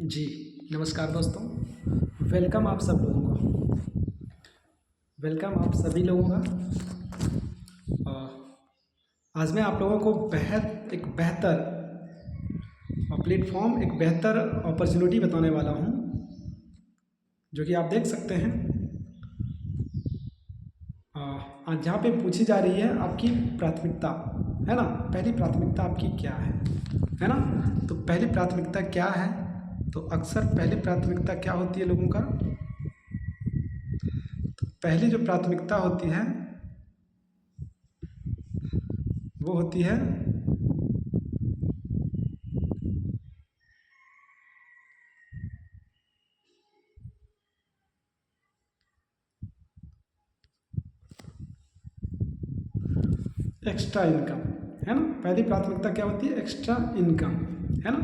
जी, नमस्कार दोस्तों। वेलकम आप सब लोगों को। वेलकम आप सभी लोगों का। आज मैं आप लोगों को एक बेहतर प्लेटफॉर्म, एक बेहतर अपॉर्चुनिटी बताने वाला हूँ, जो कि आप देख सकते हैं। आज जहाँ पे पूछी जा रही है आपकी प्राथमिकता, है ना। पहली प्राथमिकता आपकी क्या है ना। तो पहली प्राथमिकता क्या है, तो अक्सर पहली प्राथमिकता क्या होती है लोगों का। तो पहली जो प्राथमिकता होती है वो होती है एक्स्ट्रा इनकम, है ना। पहली प्राथमिकता क्या होती है, एक्स्ट्रा इनकम, है ना।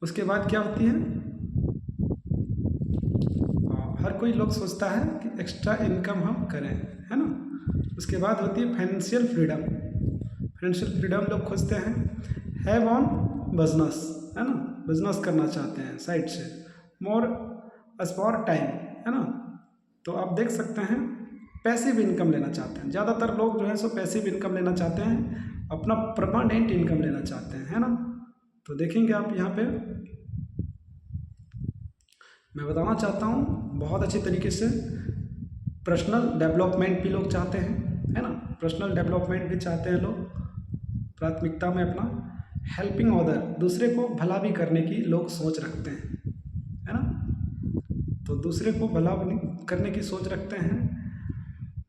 उसके बाद क्या होती है, हर कोई लोग सोचता है कि एक्स्ट्रा इनकम हम करें, है ना। उसके बाद होती है फाइनेंशियल फ्रीडम। फाइनेंशियल फ्रीडम लोग खोजते हैं, हैव ऑन बिजनेस, है ना। बिजनेस करना चाहते हैं साइड से, मोर स्पॉर टाइम, है ना। तो आप देख सकते हैं पैसिव इनकम लेना चाहते हैं। ज़्यादातर लोग जो है सो पैसिव इनकम लेना चाहते हैं, अपना परमानेंट इनकम लेना चाहते हैं, है ना। तो देखेंगे आप यहाँ पे मैं बताना चाहता हूँ बहुत अच्छी तरीके से। पर्सनल डेवलपमेंट भी लोग चाहते हैं, है ना। पर्सनल डेवलपमेंट भी चाहते हैं लोग। प्राथमिकता में अपना हेल्पिंग अदर, दूसरे को भला भी करने की लोग सोच रखते हैं, है ना। तो दूसरे को भला करने की सोच रखते हैं।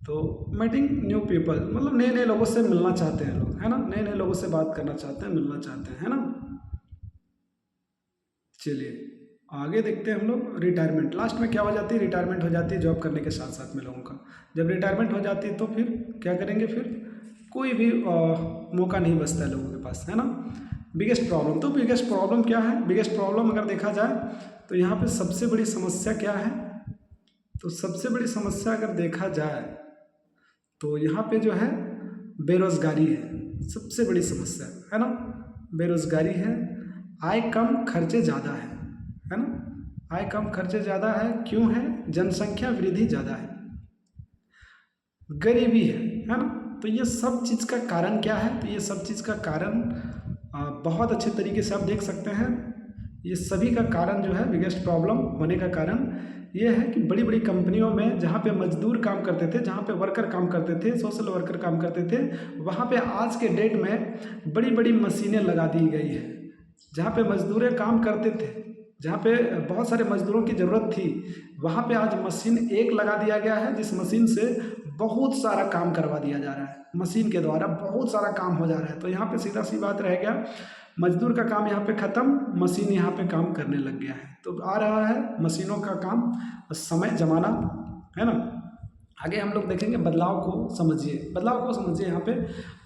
तो मीटिंग न्यू पीपल, मतलब नए नए लोगों से मिलना चाहते हैं लोग, है ना। नए नए लोगों से बात करना चाहते हैं, मिलना चाहते हैं, है ना। चलिए आगे देखते हैं हम लोग। रिटायरमेंट लास्ट में क्या हो जाती है, रिटायरमेंट हो जाती है जॉब करने के साथ साथ में लोगों का। जब रिटायरमेंट हो जाती है तो फिर क्या करेंगे, फिर कोई भी मौका नहीं बचता है लोगों के पास, है ना। बिगेस्ट प्रॉब्लम, तो बिगेस्ट प्रॉब्लम क्या है, बिगेस्ट प्रॉब्लम अगर देखा जाए तो यहाँ पे सबसे बड़ी समस्या क्या है। तो सबसे बड़ी समस्या अगर देखा जाए तो यहाँ पे जो है बेरोजगारी है, सबसे बड़ी समस्या, है ना। बेरोजगारी है। आय कम खर्चे ज़्यादा है ना। आय कम खर्चे ज़्यादा है, क्यों है, जनसंख्या वृद्धि ज़्यादा है, गरीबी है ना। तो ये सब चीज़ का कारण क्या है, तो ये सब चीज़ का कारण बहुत अच्छे तरीके से आप देख सकते हैं। ये सभी का कारण जो है, बिगेस्ट प्रॉब्लम होने का कारण ये है कि बड़ी बड़ी कंपनियों में जहाँ पे मजदूर काम करते थे, जहाँ पे वर्कर काम करते थे, सोशल वर्कर काम करते थे, वहाँ पे आज के डेट में बड़ी बड़ी मशीनें लगा दी गई है। जहाँ पे मजदूरें काम करते थे, जहाँ पे बहुत सारे मजदूरों की ज़रूरत थी, वहाँ पे आज मशीन एक लगा दिया गया है, जिस मशीन से बहुत सारा काम करवा दिया जा रहा है। मशीन के द्वारा बहुत सारा काम हो जा रहा है। तो यहाँ पे सीधा सी बात रह गया, मजदूर का काम यहाँ पे ख़त्म, मशीन यहाँ पे काम करने लग गया है। तो आ रहा है मशीनों का काम, समय जमाना, है ना। आगे हम लोग देखेंगे, बदलाव को समझिए। बदलाव को समझिए, यहाँ पे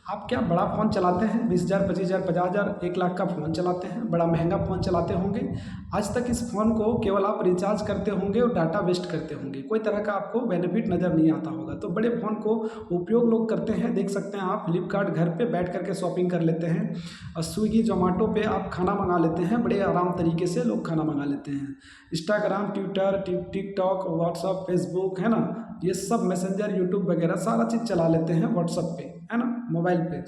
आप क्या बड़ा फ़ोन चलाते हैं, 20,000, 25,000, 50,000, 1 लाख का फ़ोन चलाते हैं, बड़ा महंगा फ़ोन चलाते होंगे। आज तक इस फ़ोन को केवल आप रिचार्ज करते होंगे और डाटा वेस्ट करते होंगे, कोई तरह का आपको बेनिफिट नज़र नहीं आता होगा। तो बड़े फ़ोन को उपयोग लोग करते हैं, देख सकते हैं आप। फ्लिपकार्ट घर पे बैठ करके शॉपिंग कर लेते हैं, और स्विगी जोमेटो पे आप खाना मंगा लेते हैं, बड़े आराम तरीके से लोग खाना मंगा लेते हैं। Instagram, Twitter, TikTok, WhatsApp, Facebook, है ना, ये सब मैसेंजर, यूट्यूब वगैरह सारा चीज़ चला लेते हैं व्हाट्सअप पे, है ना। मोबाइल पे,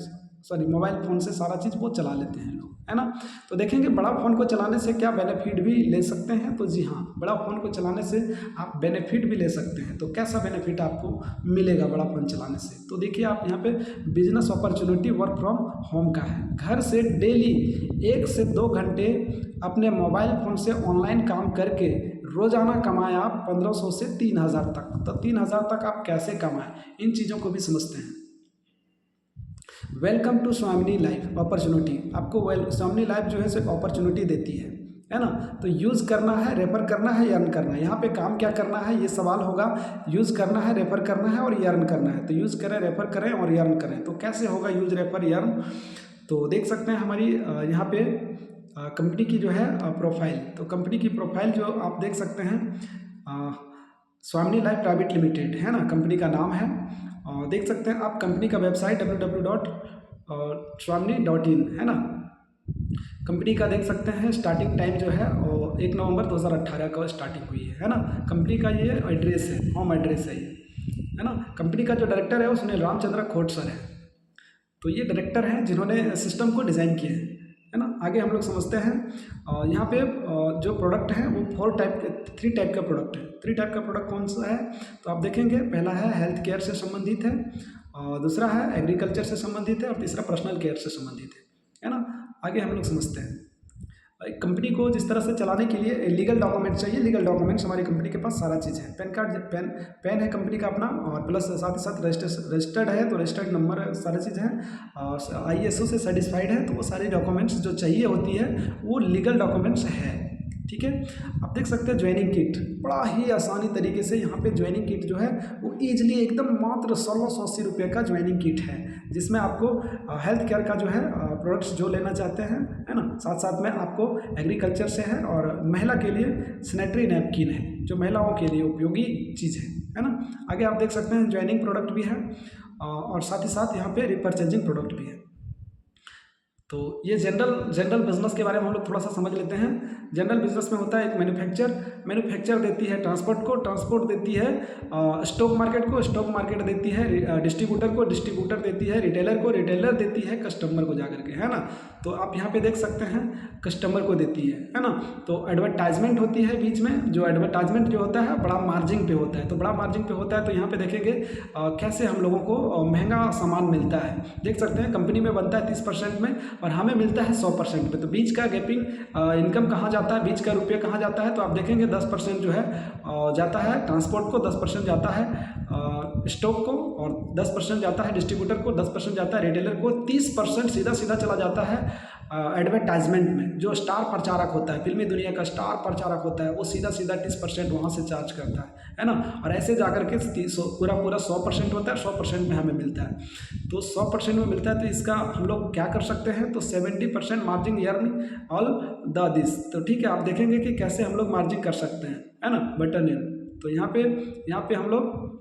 सॉरी, मोबाइल फ़ोन से सारा चीज़ वो चला लेते हैं लोग, है ना। तो देखेंगे बड़ा फ़ोन को चलाने से क्या बेनिफिट भी ले सकते हैं। तो जी हाँ, बड़ा फ़ोन को चलाने से आप बेनिफिट भी ले सकते हैं। तो कैसा बेनिफिट आपको मिलेगा बड़ा फ़ोन चलाने से, तो देखिए आप यहाँ पे business opportunity work from home का है। घर से डेली 1 से 2 घंटे अपने मोबाइल फ़ोन से ऑनलाइन काम करके रोज़ाना कमाएं आप 1500 से 3000 तक। तो 3000 तक आप कैसे कमाएं, इन चीज़ों को भी समझते हैं। वेलकम टू स्वामिनी लाइफ अपॉर्चुनिटी। आपको स्वामिनी लाइफ जो है सो अपॉर्चुनिटी देती है ना। तो यूज़ करना है, रेफर करना है, अर्न करना है। यहाँ पे काम क्या करना है, ये सवाल होगा। यूज़ करना है, रेफर करना है और अर्न करना है। तो यूज़ करें, रेफर करें और अर्न करें। तो कैसे होगा यूज़, रेफर, अर्न, तो देख सकते हैं हमारी यहाँ पे कंपनी की जो है प्रोफाइल। तो कंपनी की प्रोफाइल जो आप देख सकते हैं, स्वामिनी लाइफ प्राइवेट लिमिटेड, है ना, कंपनी का नाम है। और देख सकते हैं आप कंपनी का वेबसाइट www.swamini.in, है ना। कंपनी का देख सकते हैं स्टार्टिंग टाइम जो है 1 नवंबर 2018 को स्टार्टिंग हुई है ना। कंपनी का ये एड्रेस है, होम एड्रेस है ये, है ना। कंपनी का जो डायरेक्टर है वो सुनील रामचंद्र खोट सर है। तो ये डायरेक्टर हैं जिन्होंने सिस्टम को डिज़ाइन किए हैं, है ना। आगे हम लोग समझते हैं। यहाँ पे जो प्रोडक्ट है वो 3 टाइप का प्रोडक्ट है। 3 टाइप का प्रोडक्ट कौन सा है तो आप देखेंगे, पहला है हेल्थ केयर से संबंधित है, दूसरा है एग्रीकल्चर से संबंधित है और तीसरा पर्सनल केयर से संबंधित है ना। आगे हम लोग समझते हैं। एक कंपनी को जिस तरह से चलाने के लिए लीगल डॉक्यूमेंट्स चाहिए। लीगल डॉक्यूमेंट्स हमारी कंपनी के पास सारा चीज़ है। पैन कार्ड, पैन है कंपनी का अपना, और प्लस साथ ही साथ रजिस्टर्ड है तो रजिस्टर्ड नंबर, सारी चीज़ है, और ISO से सर्टिफाइड है। तो वो सारी डॉक्यूमेंट्स जो चाहिए होती है वो लीगल डॉक्यूमेंट्स है, ठीक है। आप देख सकते हैं ज्वाइनिंग किट, बड़ा ही आसानी तरीके से यहाँ पे ज्वाइनिंग किट जो है वो ईजिली एकदम मात्र 1680 रुपये का ज्वाइनिंग किट है, जिसमें आपको हेल्थ केयर का जो है प्रोडक्ट्स जो लेना चाहते हैं, है ना, साथ साथ में आपको एग्रीकल्चर से है, और महिला के लिए सैनिटरी नैपकिन है जो महिलाओं के लिए उपयोगी चीज़ है ना। आगे आप देख सकते हैं ज्वाइनिंग प्रोडक्ट भी है, और साथ ही साथ यहाँ पे रिपर्चेजिंग प्रोडक्ट भी है। तो ये जनरल बिजनेस के बारे में हम लोग थोड़ा सा समझ लेते हैं। जनरल बिजनेस में होता है एक मैन्युफैक्चर देती है ट्रांसपोर्ट को, ट्रांसपोर्ट देती है स्टॉक मार्केट को, स्टॉक मार्केट देती है डिस्ट्रीब्यूटर को, डिस्ट्रीब्यूटर देती है रिटेलर को, रिटेलर देती है कस्टमर को जाकर के, है ना। तो आप यहाँ पे देख सकते हैं कस्टमर को देती है ना। तो एडवर्टाइजमेंट होती है बीच में, जो एडवर्टाइजमेंट जो होता है बड़ा मार्जिन पे होता है। तो बड़ा मार्जिन पे होता है तो यहाँ पे देखेंगे कैसे हम लोगों को महंगा सामान मिलता है। देख सकते हैं कंपनी में बनता है 30% में और हमें मिलता है 100% पे। तो बीच का गैपिंग इनकम कहाँ जाता है, बीच का रुपये कहाँ जाता है, तो आप देखेंगे 10% जो है जाता है ट्रांसपोर्ट को, 10% जाता है स्टॉक को, और 10% जाता है डिस्ट्रीब्यूटर को, 10% जाता है रिटेलर को, 30% सीधा सीधा चला जाता है एडवर्टाइजमेंट में। जो स्टार प्रचारक होता है, फिल्मी दुनिया का स्टार प्रचारक होता है, वो सीधा सीधा 30% वहाँ से चार्ज करता है ना। और ऐसे जाकर के पूरा 100% होता है, 100% में हमें मिलता है। तो 100% में मिलता है तो इसका हम लोग क्या कर सकते हैं, तो 70% margin earn all the this. तो ठीक है, आप देखेंगे कि कैसे हम लोग मार्जिन कर सकते हैं, है ना, बटन इन। तो यहाँ पे हम लोग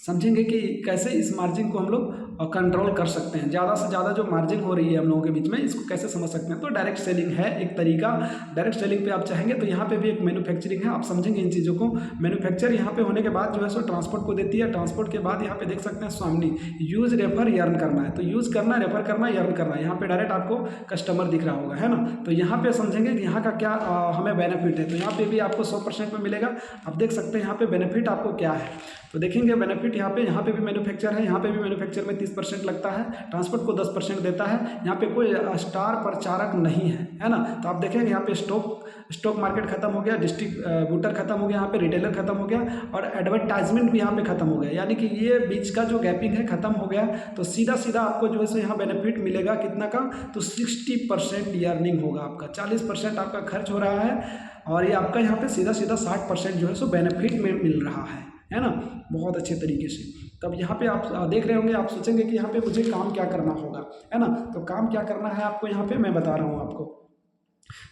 समझेंगे कि कैसे इस मार्जिन को हम लोग कंट्रोल कर सकते हैं। ज़्यादा से ज़्यादा जो मार्जिन हो रही है हम लोगों के बीच में, इसको कैसे समझ सकते हैं। तो डायरेक्ट सेलिंग है एक तरीका। डायरेक्ट सेलिंग पे आप चाहेंगे तो यहाँ पे भी एक मैन्युफैक्चरिंग है, आप समझेंगे इन चीज़ों को। मैन्युफैक्चर यहाँ पे होने के बाद जो है सो ट्रांसपोर्ट को देती है। ट्रांसपोर्ट के बाद यहाँ पे देख सकते हैं स्वामी यूज रेफर अर्न करना है। तो यूज़ करना, रेफर करना, अर्न करना, यहाँ पे डायरेक्ट आपको कस्टमर दिख रहा होगा, है ना। तो यहाँ पे समझेंगे कि यहाँ का क्या हमें बेनिफिट है। तो यहाँ पे भी आपको 100% में मिलेगा। आप देख सकते हैं यहाँ पे बेनिफिट आपको क्या है। तो देखेंगे बेनिफिट यहाँ पे भी मैन्युफैक्चर है, यहाँ पे भी मैन्युफैक्चर में 30% लगता है, ट्रांसपोर्ट को 10% देता है। यहाँ पे कोई स्टार प्रचारक नहीं है ना। तो आप देखेंगे यहाँ पे स्टॉक मार्केट खत्म हो गया, डिस्ट्रीब्यूटर खत्म हो गया, यहाँ पे रिटेलर खत्म हो गया, और एडवर्टाइजमेंट भी यहाँ पे खत्म हो गया। यानी कि ये बीच का जो गैपिंग है खत्म हो गया। तो सीधा सीधा आपको जो है सो यहाँ बेनिफिट मिलेगा कितना का, तो 60% अर्निंग होगा आपका। 40% आपका खर्च हो रहा है, और ये आपका यहाँ पे सीधा सीधा 60% जो है सो बेनिफिट में मिल रहा है ना, बहुत अच्छे तरीके से। तब यहाँ पे आप देख रहे होंगे, आप सोचेंगे कि यहाँ पे मुझे काम क्या करना होगा, है ना। तो काम क्या करना है आपको, यहाँ पे मैं बता रहा हूँ आपको।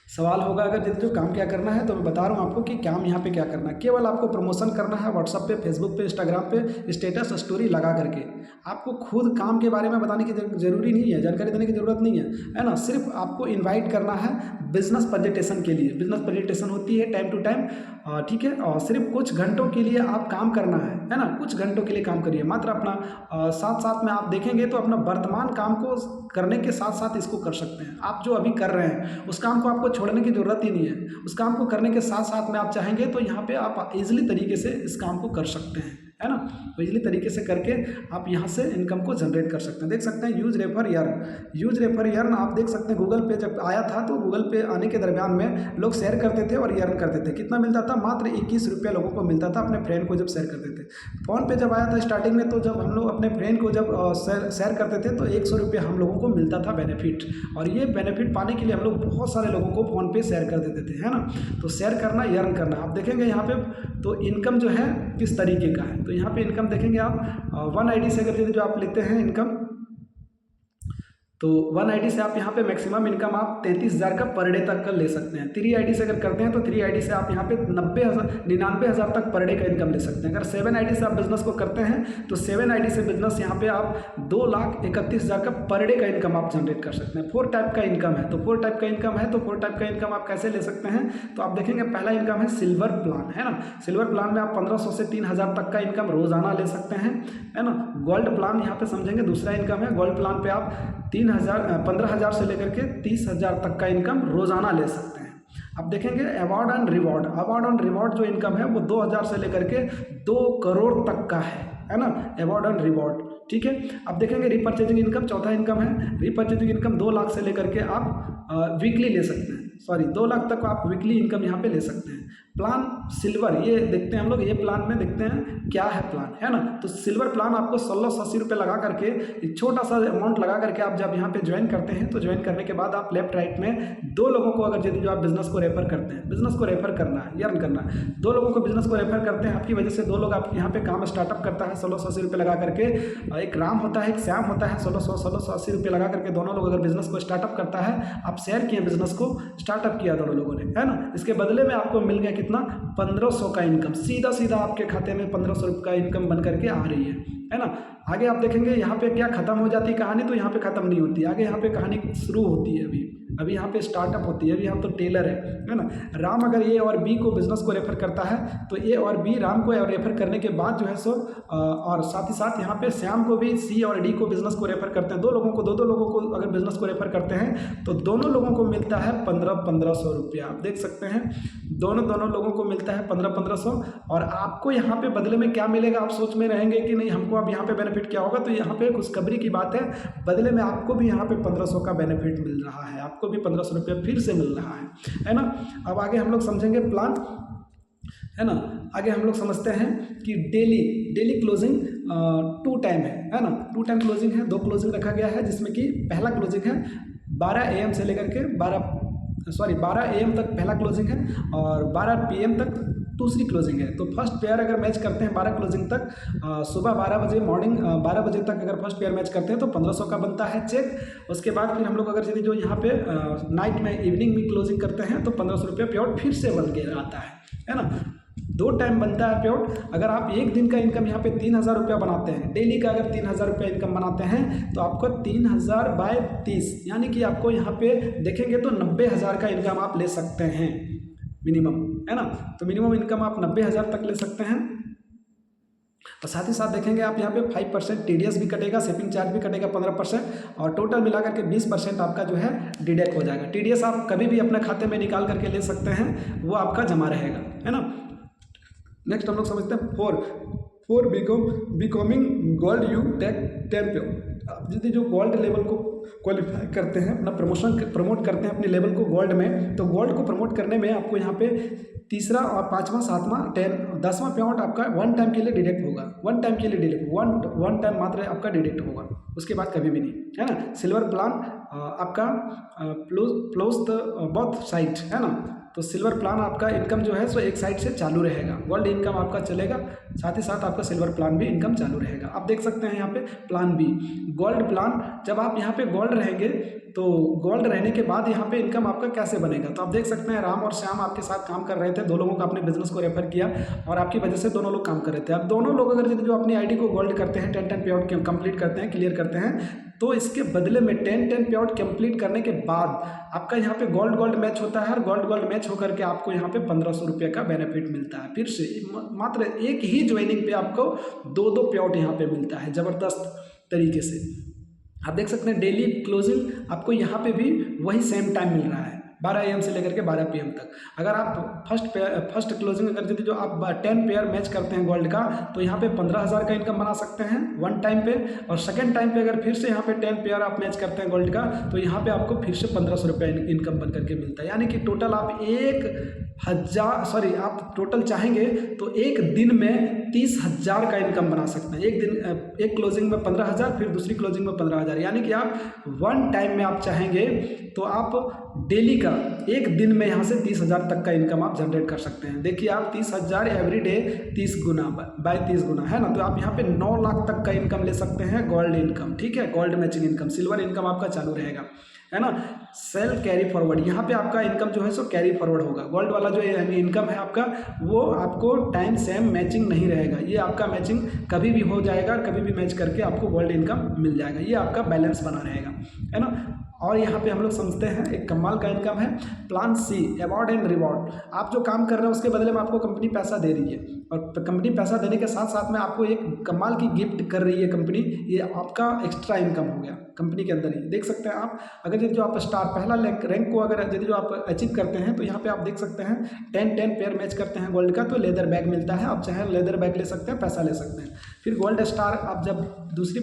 सवाल होगा अगर जो काम क्या करना है, तो मैं बता रहा हूँ आपको कि काम यहाँ पे क्या करना है। केवल आपको प्रमोशन करना है व्हाट्सएप पे, फेसबुक पे, इंस्टाग्राम पे स्टेटस स्टोरी लगा करके। आपको खुद काम के बारे में बताने की जरूरी नहीं है, जानकारी देने की जरूरत नहीं है ना। सिर्फ आपको इन्वाइट करना है बिजनेस प्रेजेंटेशन के लिए। बिजनेस प्रेजेंटेशन होती है टाइम टू टाइम, ठीक है। और सिर्फ कुछ घंटों के लिए आप काम करना है ना। कुछ घंटों के लिए काम करिए मात्र। अपना साथ साथ में आप देखेंगे तो अपना वर्तमान काम को करने के साथ साथ इसको कर सकते हैं। आप जो अभी कर रहे हैं उस काम को आपको छोड़ने की जरूरत ही नहीं है। उस काम को करने के साथ साथ में आप चाहेंगे तो यहाँ पे आप इजीली तरीके से इस काम को कर सकते हैं, है ना। तो इजीली तरीके से करके आप यहाँ से इनकम को जनरेट कर सकते हैं। देख सकते हैं use refer earn, use refer earn आप देख सकते हैं। गूगल पे जब आया था तो गूगल पे आने के दरमियान में लोग शेयर करते थे और अर्न करते थे। कितना मिलता था, मात्र 21 रुपये लोगों को मिलता था अपने फ्रेंड को जब शेयर करते थे। फ़ोन पे जब आया था स्टार्टिंग में, तो जब हम लोग अपने फ्रेंड को जब शेयर करते थे तो 100 रुपये हम लोगों को मिलता था बेनिफिट। और ये बेनिफिट पाने के लिए हम लोग बहुत सारे लोगों को फ़ोन पे शेयर कर देते थे, है ना। तो शेयर करना, अर्न करना, आप देखेंगे यहाँ पे तो इनकम जो है किस तरीके का है। तो यहाँ पे इनकम देखेंगे आप 1 ID से अगर जो आप लेते हैं इनकम, तो 1 आईडी से आप यहाँ पे मैक्सिमम इनकम आप 33,000 का पर डे तक का ले सकते हैं। 3 आईडी से अगर करते हैं तो 3 आईडी से आप यहाँ पे 99,000 तक पर डे का इनकम ले सकते हैं। अगर 7 आईडी से आप बिजनेस को करते हैं तो 7 आईडी से बिजनेस यहाँ पे आप 2,31,000 का पर डे का इनकम आप जनरेट कर सकते हैं। 4 टाइप का इनकम है, तो 4 टाइप का इनकम है, तो 4 टाइप का इनकम आप कैसे ले सकते हैं, तो आप देखेंगे पहला इनकम है सिल्वर प्लान, है ना। सिल्वर प्लान में आप 1,500 से 3,000 तक का इनकम रोजाना ले सकते हैं, है ना। गोल्ड प्लान यहाँ पे समझेंगे दूसरा इनकम है। गोल्ड प्लान पे आप 15,000 से लेकर के 30,000 तक का इनकम रोजाना ले सकते हैं। अब देखेंगे award and reward. Award and reward जो इनकम है वो 2,000 से लेकर के 2 करोड़ तक का है ना, अवार्ड एंड रिवॉर्ड, ठीक है। अब देखेंगे रिपर्चेजिंग इनकम, चौथा इनकम है। रिपर्चेजिंग इनकम 2 लाख से लेकर के आप वीकली ले सकते हैं, सॉरी 2 लाख तक आप वीकली इनकम यहाँ पे ले सकते हैं। प्लान सिल्वर, ये देखते हैं हम लोग, ये प्लान में देखते हैं क्या है प्लान, है ना। तो सिल्वर प्लान आपको 1680 रुपये लगा करके, एक छोटा सा अमाउंट लगा करके आप जब यहाँ पे ज्वाइन करते हैं तो ज्वाइन करने के बाद आप लेफ्ट राइट में 2 लोगों को, अगर यदि जो आप बिजनेस को रेफर करते हैं, बिजनेस को रेफर करना है, अर्न करना है, 2 लोगों को बिजनेस को रेफर करते हैं, आपकी वजह से 2 लोग आप यहाँ पे काम स्टार्टअप करता है 1680 रुपये लगा करके। एक राम होता है, एक श्याम होता है, 1680 रुपये लगा करके दोनों लोग अगर बिजनेस को स्टार्टअप करता है, आप शेयर किए बिजनेस को, स्टार्टअप किया दोनों लोगों ने, है ना। इसके बदले में आपको मिल गया कितना, 1,500 का इनकम, सीधा सीधा आपके खाते में 1,500 रुपये का इनकम बन करके आ रही है ना। आगे आप देखेंगे यहाँ पे क्या खत्म हो जाती है कहानी, तो यहाँ पे खत्म नहीं होती, आगे यहाँ पे कहानी शुरू होती है। अभी यहाँ पे स्टार्टअप होती है, अभी यहाँ तो टेलर है ना। राम अगर ए और बी को बिजनेस को रेफर करता है तो ए और बी राम को रेफर करने के बाद जो है सो और साथ ही साथ यहाँ पे श्याम को भी सी और डी को बिजनेस को रेफर करते हैं। 2 लोगों को, 2 लोगों को अगर बिजनेस को रेफर करते हैं तो दोनों लोगों को मिलता है 1,500 रुपया। आप देख सकते हैं दोनों लोगों को मिलता है 1,500। और आपको यहाँ पे बदले में क्या मिलेगा, आप सोच में रहेंगे कि नहीं हमको अब यहाँ पे बेनिफिट क्या होगा, तो यहाँ पे खुशखबरी की बात है, बदले में आपको भी यहाँ पे 1,500 का बेनिफिट मिल रहा है, आपको भी 1,500 रुपया फिर से मिल रहा है ना। अब आगे हम लोग समझेंगे प्लान, है ना। आगे हम लोग समझते हैं कि डेली क्लोजिंग 2 टाइम है ना। 2 टाइम क्लोजिंग है, 2 क्लोजिंग रखा गया है, जिसमें कि पहला क्लोजिंग है 12 AM से लेकर के 12 AM तक पहला क्लोजिंग है और 12 PM तक दूसरी क्लोजिंग है। तो फर्स्ट पेयर अगर मैच करते हैं 12 क्लोजिंग तक, सुबह 12 बजे, मॉर्निंग 12 बजे तक अगर फर्स्ट पेयर मैच करते हैं तो 1,500 का बनता है चेक। उसके बाद फिर हम लोग अगर यदि जो यहाँ पे नाइट में, इवनिंग में क्लोजिंग करते हैं तो 1,500 रुपया पे आउट फिर से बन के आता है ना। 2 टाइम बनता है पे आउट। अगर आप एक दिन का इनकम यहाँ पे 3,000 रुपया बनाते हैं, डेली का अगर 3,000 रुपया इनकम बनाते हैं तो आपको 3,000 बाय 30, यानी कि आपको यहाँ पे देखेंगे तो 90,000 का इनकम आप ले सकते हैं मिनिमम, है ना। तो मिनिमम इनकम आप 90,000 तक ले सकते हैं। और साथ ही साथ देखेंगे आप यहाँ पे 5% TDS भी कटेगा, शिपिंग चार्ज भी कटेगा 15%, और टोटल मिलाकर के 20% आपका जो है डिडक्ट हो जाएगा। TDS आप कभी भी अपने खाते में निकाल करके ले सकते हैं, वो आपका जमा रहेगा, है ना। नेक्स्ट हम लोग समझते हैं 4 बिकमिंग गोल्ड यू टेक 10 पे। यदि जो गोल्ड लेवल को क्वालिफाई करते हैं, अपना प्रमोट करते हैं अपने लेवल को गोल्ड में, तो गोल्ड को प्रमोट करने में आपको यहाँ पे 3रा और 5वां 7वां 10वां पे आउट आपका 1 टाइम के लिए डिडक्ट होगा। 1 टाइम के लिए डिडक्ट, वन टाइम मात्र आपका डिडक्ट होगा, उसके बाद कभी भी नहीं, है ना। सिल्वर प्लान आपका क्लोज द बोथ साइड, है ना। तो सिल्वर प्लान आपका इनकम जो है सो एक साइड से चालू रहेगा, गोल्ड इनकम आपका चलेगा, साथ ही साथ आपका सिल्वर प्लान भी इनकम चालू रहेगा। आप देख सकते हैं यहाँ पे प्लान बी, गोल्ड प्लान। जब आप यहाँ पे गोल्ड रहेंगे तो गोल्ड रहने के बाद यहाँ पे इनकम आपका कैसे बनेगा, तो आप देख सकते हैं राम और श्याम आपके साथ काम कर रहे थे, 2 लोगों को अपने बिजनेस को रेफर किया और आपकी वजह से दोनों लोग काम कर रहे थे। अब दोनों लोग अगर जो अपनी आईडी को गोल्ड करते हैं, 10 पे आउट कंप्लीट करते हैं, क्लियर करते हैं, तो इसके बदले में 10 पे आउट कंप्लीट करने के बाद आपका यहाँ पे गोल्ड मैच होता है, और गोल्ड मैच होकर के आपको यहाँ पे 1,500 रुपये का बेनिफिट मिलता है। फिर से मात्र एक ही ज्वाइनिंग पे आपको 2 पे आउट यहाँ पे मिलता है ज़बरदस्त तरीके से। आप देख सकते हैं डेली क्लोजिंग आपको यहाँ पे भी वही सेम टाइम मिल रहा है, 12 AM से लेकर के 12 PM तक। अगर आप फर्स्ट क्लोजिंग अगर यदि जो आप 10 पेयर मैच करते हैं गोल्ड का, तो यहाँ पे 15,000 का इनकम बना सकते हैं 1 टाइम पे, और सेकंड टाइम पे अगर फिर से यहाँ पे 10 पेयर आप मैच करते हैं गोल्ड का, तो यहाँ पे आपको फिर से 1,500 रुपये इनकम बन करके मिलता है। यानी कि टोटल आप एक आप टोटल चाहेंगे तो एक दिन में 30,000 का इनकम बना सकते हैं। एक क्लोजिंग में 15,000, फिर दूसरी क्लोजिंग में 15,000, यानी कि आप वन टाइम में आप चाहेंगे तो आप डेली का एक दिन में यहाँ से 30,000 तक का इनकम आप जनरेट कर सकते हैं। देखिए आप 30,000 एवरी डे 30 गुना बाय 30 गुना है ना, तो आप यहाँ पे 9 लाख तक का इनकम ले सकते हैं गोल्ड इनकम, ठीक है, gold matching income. Silver income आपका चालू रहेगा, है ना। सेल कैरी फॉरवर्ड, यहाँ पे आपका इनकम जो है सो कैरी फॉरवर्ड होगा। गोल्ड वाला जो इनकम है आपका, वो आपको टाइम सेम मैचिंग नहीं रहेगा, ये आपका मैचिंग कभी भी हो जाएगा, कभी भी मैच करके आपको गोल्ड इनकम मिल जाएगा, ये आपका बैलेंस बना रहेगा, है ना। और यहाँ पे हम लोग समझते हैं एक कमाल का इनकम है plan C, award and reward. आप जो काम कर रहे हैं उसके बदले में आपको कंपनी पैसा दे रही है, और कंपनी पैसा देने के साथ साथ में आपको एक कमाल की गिफ्ट कर रही है कंपनी, ये आपका एक्स्ट्रा इनकम हो गया कंपनी के अंदर ही। देख सकते हैं आप, अगर जो आप स्टार पहला रैंक को अगर यदि जो आप अचीव करते हैं तो यहाँ पे आप देख सकते हैं 10 पेयर मैच करते हैं गोल्ड का, तो लेदर बैग मिलता है। आप चाहे लेदर बैग ले सकते हैं, पैसा ले सकते हैं। फिर गोल्ड स्टार आप जब दूसरी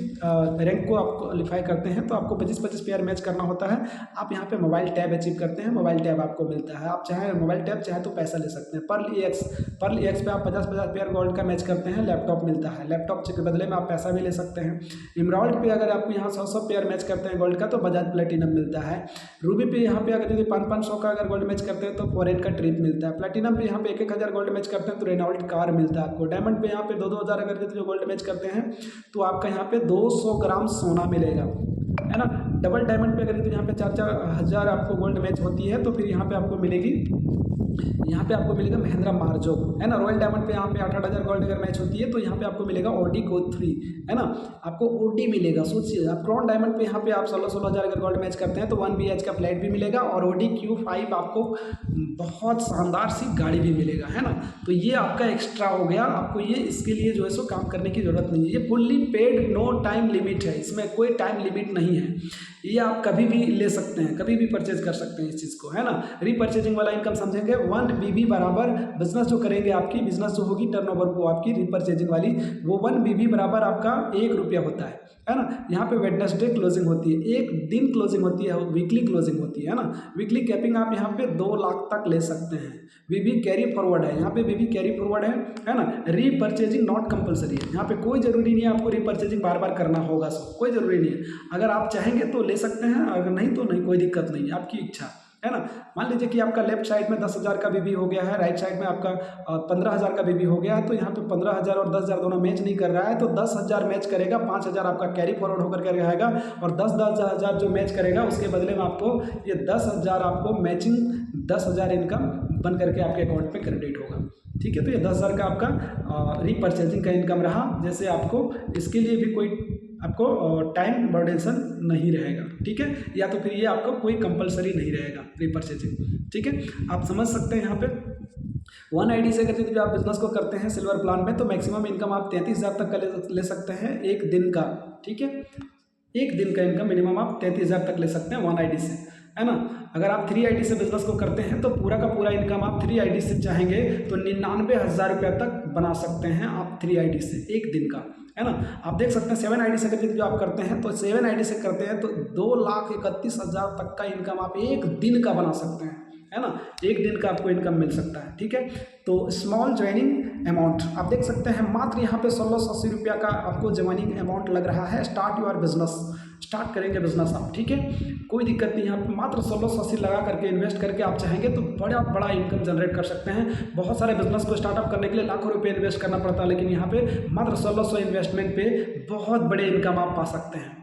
रैंक को आप क्वालिफाई करते हैं तो आपको 25 पेयर मैच करना होता है। आप यहाँ पे मोबाइल टैब अचीव करते हैं, मोबाइल टैब आपको मिलता है। आप चाहे मोबाइल टैब चाहे तो पैसा ले सकते हैं। पर्ल EX पे आप 50 पेयर गोल्ड का मैच करते हैं, लैपटॉप मिलता है। लैपटॉप के बदले में आप पैसा भी ले सकते हैं। इमराल्ड पे अगर आपको यहाँ 100 पेयर मैच करते हैं गोल्ड का तो बजाज प्लेटिनम मिलता है। रूबी पे यहाँ पे अगर 500 का अगर गोल्ड मैच करते हैं तो फॉरेन का ट्रिप मिलता है। प्लेटिनम पे यहाँ पे 1,000 गोल्ड मैच करते हैं तो रेनॉल्ट कार मिलता है आपको। डायमंड पे यहाँ पे 2,000 अगर जो गोल्ड मैच करते हैं तो आपका यहाँ पे 200 ग्राम सोना मिलेगा, है ना। डबल डायमंड पे अगर तो यहाँ पे 4-4 हज़ार आपको गोल्ड मैच होती है तो फिर यहाँ पे आपको मिलेगा महिंद्रा मार्जो, है ना। रॉयल डायमंड पे यहाँ पे 8-8 हज़ार गोल्ड अगर मैच होती है तो यहाँ पे आपको मिलेगा ऑडी Q3, है ना, आपको ओडी मिलेगा। सोचिए आप क्राउन डायमंड पे यहाँ पे आप 16 हज़ार अगर गोल्ड मैच करते हैं तो 1 BH का फ्लैट भी मिलेगा, और ओडी Q5 आपको बहुत शानदार सी गाड़ी भी मिलेगा, है ना। तो ये आपका एक्स्ट्रा हो गया, आपको ये इसके लिए जो है सो काम करने की जरूरत नहीं है। ये fully paid, no time limit है, इसमें कोई टाइम लिमिट नहीं है। ये आप कभी भी ले सकते हैं, कभी भी परचेज कर सकते हैं इस चीज़ को, है ना। रीपर्चेजिंग वाला इनकम समझेंगे 1 BB बराबर बिजनेस जो करेंगे, आपकी बिजनेस जो होगी टर्नओवर को आपकी रीपर्चेजिंग वाली, वो 1 BB बराबर आपका 1 रुपया होता है ना। यहाँ पे वेडनेसडे क्लोजिंग होती है, एक दिन क्लोजिंग होती है, वीकली क्लोजिंग होती है ना। वीकली कैपिंग आप यहाँ पे 2 लाख तक ले सकते हैं। BB कैरी फॉरवर्ड है, यहाँ पे BB कैरी फॉरवर्ड है ना। रीपर्चेजिंग नॉट कंपलसरी है, यहाँ पे कोई जरूरी नहीं है आपको रीपर्चेजिंग बार बार करना होगा, कोई जरूरी नहीं है। अगर आप चाहेंगे तो ले सकते हैं, अगर नहीं तो नहीं, कोई दिक्कत नहीं है, आपकी इच्छा, है ना। मान लीजिए कि आपका लेफ्ट साइड में 10,000 का BB हो गया है, राइट साइड में आपका 15,000 का BB हो गया है, तो यहाँ पे 15,000 और 10,000 दोनों मैच नहीं कर रहा है, तो 10,000 मैच करेगा, 5,000 आपका कैरी फॉरवर्ड होकर के रहेगा, और 10,000 जो मैच करेगा उसके बदले में आपको ये 10,000 आपको मैचिंग 10,000 इनकम बन करके आपके अकाउंट पे क्रेडिट होगा, ठीक है। तो ये 10,000 का आपका रीपर्चेजिंग का इनकम रहा। जैसे आपको इसके लिए भी कोई आपको टाइम बर्डेंसन नहीं रहेगा, ठीक है, या तो फिर ये आपको कोई कंपलसरी नहीं रहेगा रीपर्चेजिंग, ठीक है। आप समझ सकते हैं यहाँ पे 1 ID से अगर आप बिजनेस को करते हैं सिल्वर प्लान में तो मैक्सिमम इनकम आप 33,000 तक का ले सकते हैं एक दिन का, ठीक है। एक दिन का इनकम मिनिमम आप 33,000 तक ले सकते हैं 1 ID से, है ना। अगर आप 3 ID से बिजनेस को करते हैं तो पूरा का पूरा इनकम आप 3 ID से चाहेंगे तो 99,000 रुपया तक बना सकते हैं आप 3 ID से एक दिन का, है ना। आप देख सकते हैं 7 ID से अगर जो आप करते हैं तो 7 ID से करते हैं तो 2,31,000 तक का इनकम आप एक दिन का बना सकते हैं, है ना। एक दिन का आपको इनकम मिल सकता है, ठीक है। तो स्मॉल ज्वाइनिंग अमाउंट आप देख सकते हैं, मात्र यहाँ पे 1680 रुपया का आपको ज्वाइनिंग अमाउंट लग रहा है। स्टार्ट योर बिजनेस, स्टार्ट करेंगे बिजनेस आप, ठीक है, कोई दिक्कत नहीं। यहाँ पे मात्र 1680 लगा करके इन्वेस्ट करके आप चाहेंगे तो बड़ा इनकम जनरेट कर सकते हैं। बहुत सारे बिजनेस को स्टार्टअप करने के लिए लाखों रुपये इन्वेस्ट करना पड़ता है, लेकिन यहाँ पे मात्र 1600 इन्वेस्टमेंट पे बहुत बड़े इनकम आप पा सकते हैं।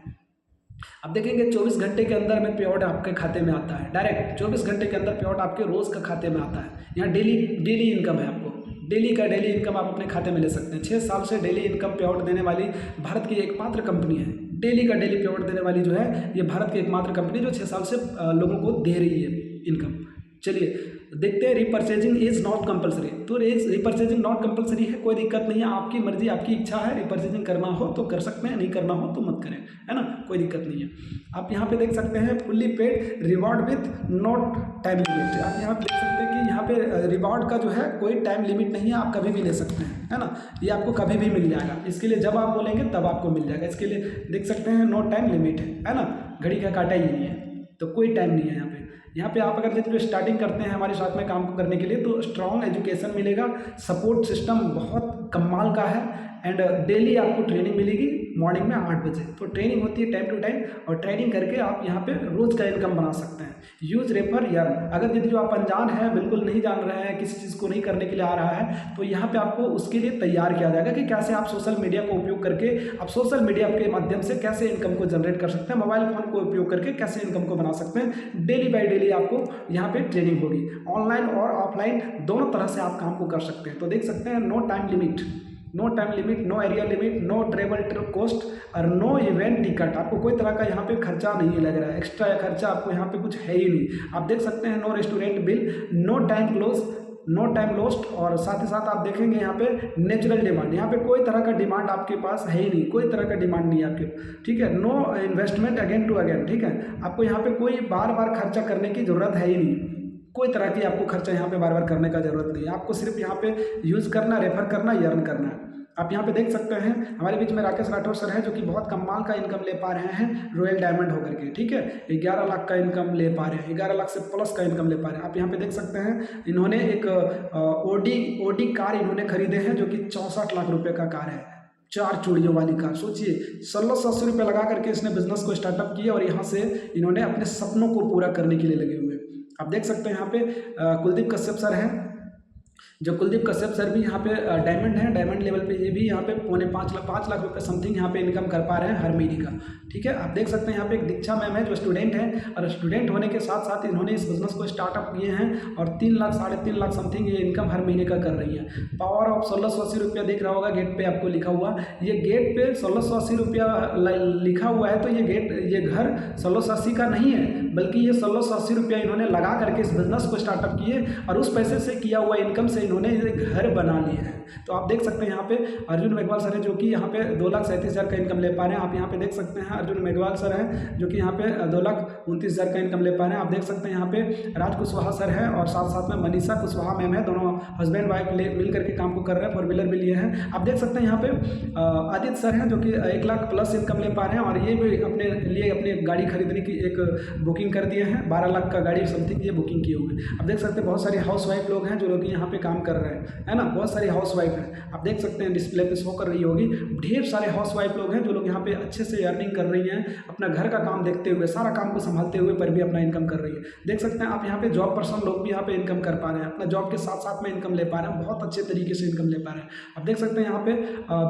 अब देखेंगे 24 घंटे के अंदर में पेआउट आपके खाते में आता है, डायरेक्ट 24 घंटे के अंदर पेआउट आपके रोज़ का खाते में आता है। यहाँ डेली इनकम है, आपको डेली इनकम आप अपने खाते में ले सकते हैं। 6 साल से डेली इनकम पेआउट देने वाली भारत की एकमात्र कंपनी है। डेली पेआउट देने वाली जो है ये भारत की एकमात्र कंपनी जो 6 साल से लोगों को दे रही है इनकम। चलिए देखते हैं, रीपर्चेजिंग इज नॉट कंपलसरी। तो रीपर्चेजिंग नॉट कंपलसरी है, कोई दिक्कत नहीं है, आपकी मर्जी आपकी इच्छा है। रीपर्चेजिंग करना हो तो कर सकते हैं, नहीं करना हो तो मत करें, है ना, कोई दिक्कत नहीं है। आप यहाँ पे देख सकते हैं fully paid reward with not time limit. आप यहाँ पे देख सकते हैं कि यहाँ पे रिवॉर्ड का जो है कोई टाइम लिमिट नहीं है, आप कभी भी ले सकते हैं, है ना। ये आपको कभी भी मिल जाएगा, इसके लिए जब आप बोलेंगे तब आपको मिल जाएगा। इसके लिए देख सकते हैं नो टाइम लिमिट है ना, घड़ी का काटा ही नहीं है, तो कोई टाइम नहीं है यहाँ पे। यहाँ पे आप अगर जो स्टार्टिंग करते हैं हमारे साथ में काम को करने के लिए, तो स्ट्रॉन्ग एजुकेशन मिलेगा, सपोर्ट सिस्टम बहुत कमाल का है, एंड डेली आपको ट्रेनिंग मिलेगी मॉर्निंग में 8 बजे। तो ट्रेनिंग होती है टाइम टू टाइम, और ट्रेनिंग करके आप यहाँ पे रोज़ का इनकम बना सकते हैं। Use refer earn. अगर यदि जो आप अनजान है, बिल्कुल नहीं जान रहे हैं, किसी चीज़ को नहीं करने के लिए आ रहा है, तो यहाँ पे आपको उसके लिए तैयार किया जाएगा कि कैसे आप सोशल मीडिया को उपयोग करके आप सोशल मीडिया के माध्यम से कैसे इनकम को जनरेट कर सकते हैं, मोबाइल फोन को उपयोग करके कैसे इनकम को बना सकते हैं। डेली बाय डेली आपको यहाँ पे ट्रेनिंग होगी, ऑनलाइन और ऑफलाइन दोनों तरह से आप काम को कर सकते हैं। तो देख सकते हैं, no time limit, no time limit, no area limit, no travel cost और नो इवेंट टिकट। आपको कोई तरह का यहाँ पे खर्चा नहीं लग रहा है, एक्स्ट्रा खर्चा आपको यहाँ पे कुछ है ही नहीं। आप देख सकते हैं, no restaurant bill, no time close, no time lost, और साथ ही साथ आप देखेंगे यहाँ पे नेचुरल डिमांड। यहाँ पे कोई तरह का डिमांड आपके पास है ही नहीं, कोई तरह का डिमांड नहीं है आपके, ठीक है। No investment again to again, ठीक है। आपको यहाँ पे कोई बार बार खर्चा करने की ज़रूरत है ही नहीं, कोई तरह की आपको खर्चा यहाँ पे बार बार करने का जरूरत नहीं है। आपको सिर्फ यहाँ पे यूज़ करना, रेफर करना, अर्न करना है। आप यहाँ पे देख सकते हैं हमारे बीच में राकेश राठौर सर हैं, जो कि बहुत कमाल का इनकम ले पा रहे हैं रॉयल डायमंड होकर के, ठीक है। 11 लाख का इनकम ले पा रहे हैं, 11 लाख से प्लस का इनकम ले पा रहे हैं। आप यहाँ पे देख सकते हैं, इन्होंने एक ओडी कार इन्होंने खरीदे हैं, जो कि 64 लाख रुपए का कार है, 4 चूड़ियों वाली कार। सोचिए, 1680 रुपये लगा करके इसने बिजनेस को स्टार्टअप किया, और यहाँ से इन्होंने अपने सपनों को पूरा करने के लिए लगे हुए हैं। आप देख सकते हैं यहाँ पे कुलदीप कश्यप सर हैं, जो कुलदीप कश्यप सर भी यहाँ पे डायमंड है, डायमंड लेवल पे ये भी यहाँ पे 5 लाख रुपए समथिंग यहाँ पे इनकम कर पा रहे हैं हर महीने का, ठीक है। आप देख सकते हैं यहाँ पे एक दीक्षा मैम है, जो स्टूडेंट है, और स्टूडेंट होने के साथ साथ इन्होंने इस बिजनेस को स्टार्टअप किए हैं, और 3 लाख 3.5 लाख समथिंग ये इनकम हर महीने का कर रही है। पावर ऑफ 1680 रुपया दिख रहा होगा गेट पे आपको लिखा हुआ, ये गेट पे 1680 रुपया लिखा हुआ है, तो ये घर 1680 का नहीं है, बल्कि ये 1680 रुपया इन्होंने लगा करके इस बिजनेस को स्टार्टअप किए, और उस पैसे से किया हुआ इनकम से इन्होंने ये घर बना लिए हैं। तो आप देख सकते हैं यहाँ पे अर्जुन मेघवाल सर है, जो कि यहाँ पे 2,37,000 का इनकम ले पा रहे हैं। आप यहाँ पे देख सकते हैं अर्जुन मेघवाल सर हैं, जो कि यहाँ पे 2,29,000 का इनकम ले पा रहे हैं। आप देख सकते हैं यहाँ पे राज कुशवाहा सर है, और साथ साथ में मनीषा कुशवाहा मैम है, दोनों हस्बैंड वाइफ मिल करके काम को कर रहे हैं, 4 व्हीलर भी लिए हैं। आप देख सकते हैं यहाँ पे आदित्य सर हैं, जो कि 1 लाख प्लस इनकम ले पा रहे हैं, और ये भी अपने लिए अपनी गाड़ी खरीदने की एक बुकिंग कर दिए हैं, 12 लाख का गाड़ी समथिंग ये बुकिंग किए हुए हैं। आप देख सकते हैं बहुत सारे हाउस वाइफ लोग हैं, जो लोग यहाँ पे काम कर रहे हैं, है ना, बहुत सारी हाउस वाइफ हैं। आप देख सकते हैं डिस्प्ले पे शो कर रही होगी, ढेर सारे हाउस वाइफ लोग हैं, जो लोग यहाँ पे अच्छे से अर्निंग कर रही हैं, अपना घर का काम देखते हुए, सारा काम को संभालते हुए पर भी अपना इनकम कर रही है। देख सकते हैं आप यहाँ पे जॉब पर्सन लोग भी यहाँ पे इनकम कर पा रहे हैं, अपना जॉब के साथ साथ में इनकम ले पा रहे हैं, बहुत अच्छे तरीके से इनकम ले पा रहे हैं। आप देख सकते हैं यहाँ पे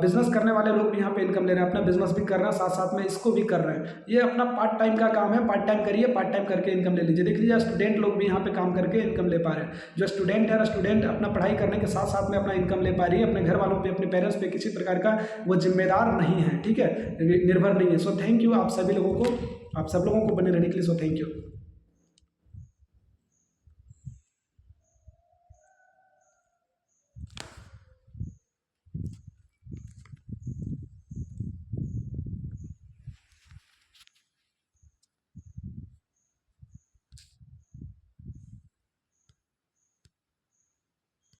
बिजनेस करने वाले लोग भी यहाँ पे इनकम ले रहे हैं, अपना बिजनेस भी कर रहे हैं, साथ साथ में इसको भी कर रहे हैं। ये अपना पार्ट टाइम का काम है, पार्ट टाइम करिए, पार्ट टाइम करके इनकम ले लीजिए। देख लीजिए स्टूडेंट लोग भी यहाँ पे काम करके इनकम ले पा रहे हैं। जो स्टूडेंट है, स्टूडेंट अपना पढ़ाई करने के साथ साथ में अपना इनकम ले पा रही है, अपने घर वालों पे, अपने पेरेंट्स पे किसी प्रकार का वो जिम्मेदार नहीं है, ठीक है, निर्भर नहीं है। सो थैंक यू आप सभी लोगों को, आप सब लोगों को बने रहने के लिए। So thank you.